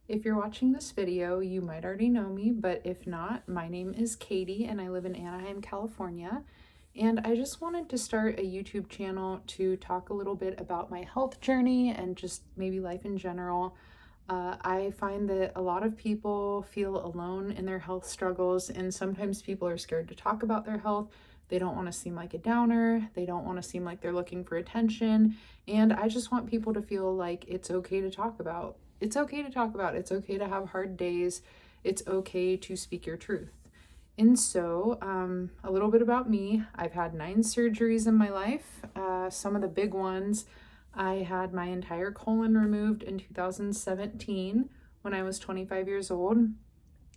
If you're watching this video, you might already know me, but if not, my name is Kadie and I live in Anaheim, California. And I just wanted to start a YouTube channel to talk a little bit about my health journey and just maybe life in general. I find that a lot of people feel alone in their health struggles, and sometimes people are scared to talk about their health. They don't want to seem like a downer. They don't want to seem like they're looking for attention. And I just want people to feel like it's okay to talk about. It's okay to talk about. It's okay to have hard days. It's okay to speak your truth. And so, a little bit about me. I've had 9 surgeries in my life. Some of the big ones, I had my entire colon removed in 2017 when I was 25 years old.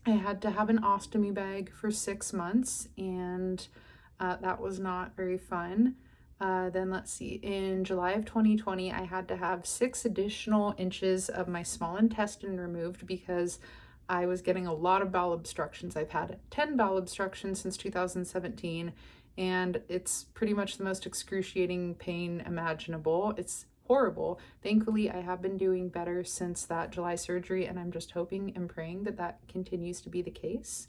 I had to have an ostomy bag for 6 months, and that was not very fun. Then let's see, in July of 2020, I had to have 6 additional inches of my small intestine removed because I was getting a lot of bowel obstructions. I've had 10 bowel obstructions since 2017, and it's pretty much the most excruciating pain imaginable. It's horrible. Thankfully, I have been doing better since that July surgery, and I'm just hoping and praying that that continues to be the case.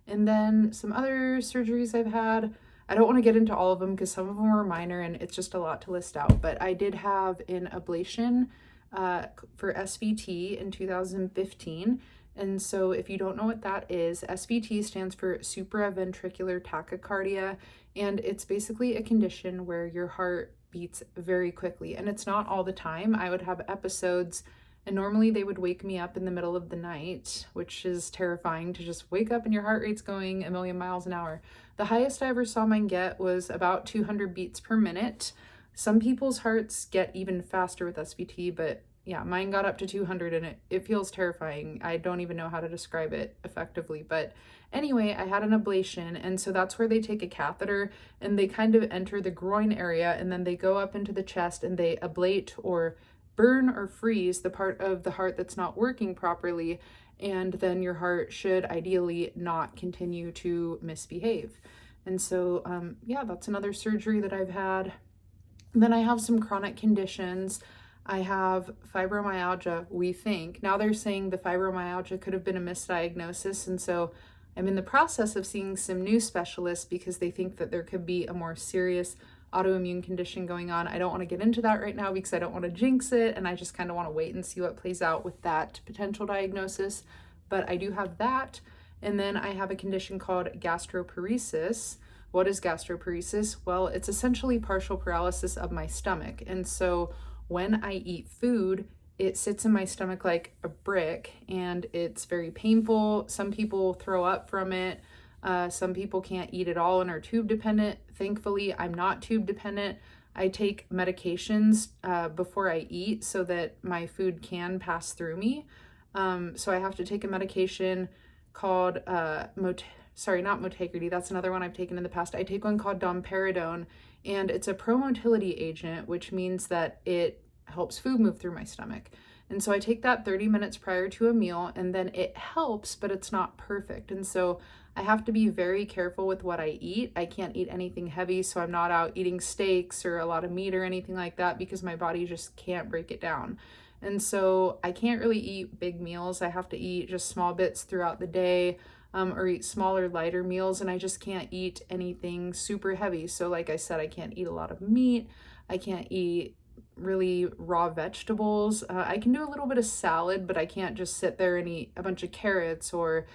And then some other surgeries I've had. I don't want to get into all of them because some of them were minor and it's just a lot to list out, but I did have an ablation for SVT in 2015. And so if you don't know what that is, SVT stands for supraventricular tachycardia, and it's basically a condition where your heart beats very quickly. And it's not all the time. I would have episodes, and normally they would wake me up in the middle of the night, which is terrifying to just wake up and your heart rate's going a million miles an hour. The highest I ever saw mine get was about 200 beats per minute. Some people's hearts get even faster with SVT, but yeah, mine got up to 200 and it feels terrifying. I don't even know how to describe it effectively. But anyway, I had an ablation, and so that's where they take a catheter and they kind of enter the groin area, and then they go up into the chest and they ablate or burn or freeze the part of the heart that's not working properly, and then your heart should ideally not continue to misbehave. And so, yeah, that's another surgery that I've had. And then I have some chronic conditions. I have fibromyalgia, we think. Now they're saying the fibromyalgia could have been a misdiagnosis, and so I'm in the process of seeing some new specialists because they think that there could be a more serious autoimmune condition going on. I don't want to get into that right now because I don't want to jinx it, and I just kind of want to wait and see what plays out with that potential diagnosis. But I do have that. And then I have a condition called gastroparesis. What is gastroparesis? Well, it's essentially partial paralysis of my stomach. And so when I eat food, it sits in my stomach like a brick, and it's very painful. Some people throw up from it. Some people can't eat at all and are tube dependent. Thankfully, I'm not tube dependent. I take medications before I eat so that my food can pass through me. So I have to take a medication called not Motegrity. That's another one I've taken in the past. I take one called domperidone, and it's a promotility agent, which means that it helps food move through my stomach. And so I take that 30 minutes prior to a meal, and then it helps, but it's not perfect. And so I have to be very careful with what I eat. I can't eat anything heavy, so I'm not out eating steaks or a lot of meat or anything like that because my body just can't break it down. And so I can't really eat big meals. I have to eat just small bits throughout the day, or eat smaller, lighter meals, and I just can't eat anything super heavy. So like I said, I can't eat a lot of meat. I can't eat really raw vegetables. I can do a little bit of salad, but I can't just sit there and eat a bunch of carrots, or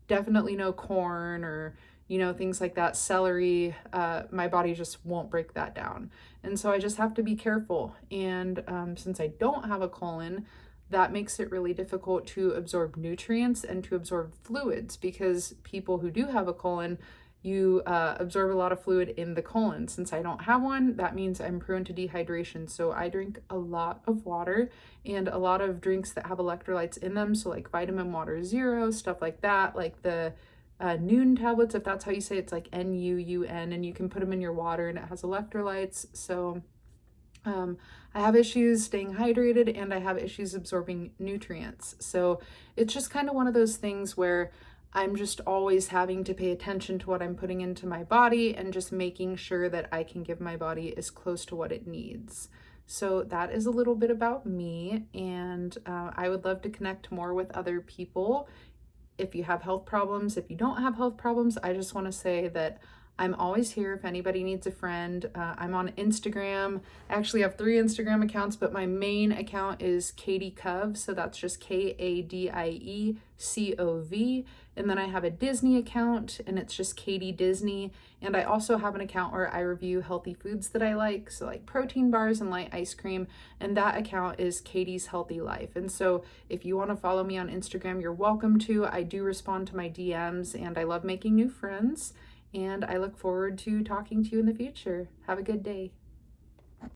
definitely no corn, or things like that. Celery, my body just won't break that down. And so I just have to be careful. And since I don't have a colon, that makes it really difficult to absorb nutrients and to absorb fluids, because people who do have a colon, you absorb a lot of fluid in the colon. Since I don't have one, that means I'm prone to dehydration. So I drink a lot of water and a lot of drinks that have electrolytes in them. So like vitamin water zero, stuff like that, like the Nuun tablets, if that's how you say it. It's like Nuun, and you can put them in your water and it has electrolytes. So I have issues staying hydrated, and I have issues absorbing nutrients. So it's just kind of one of those things where I'm just always having to pay attention to what I'm putting into my body and just making sure that I can give my body as close to what it needs. So that is a little bit about me, and I would love to connect more with other people. If you have health problems, if you don't have health problems, I just want to say that I'm always here if anybody needs a friend. I'm on Instagram. I actually have 3 Instagram accounts, but my main account is Kadie Cove. So that's just KADIECOV. And then I have a Disney account, and it's just Kadie Disney. And I also have an account where I review healthy foods that I like, so like protein bars and light ice cream. And that account is Kadie's Healthy Life. And so if you want to follow me on Instagram, you're welcome to. I do respond to my DMs, and I love making new friends. And I look forward to talking to you in the future. Have a good day.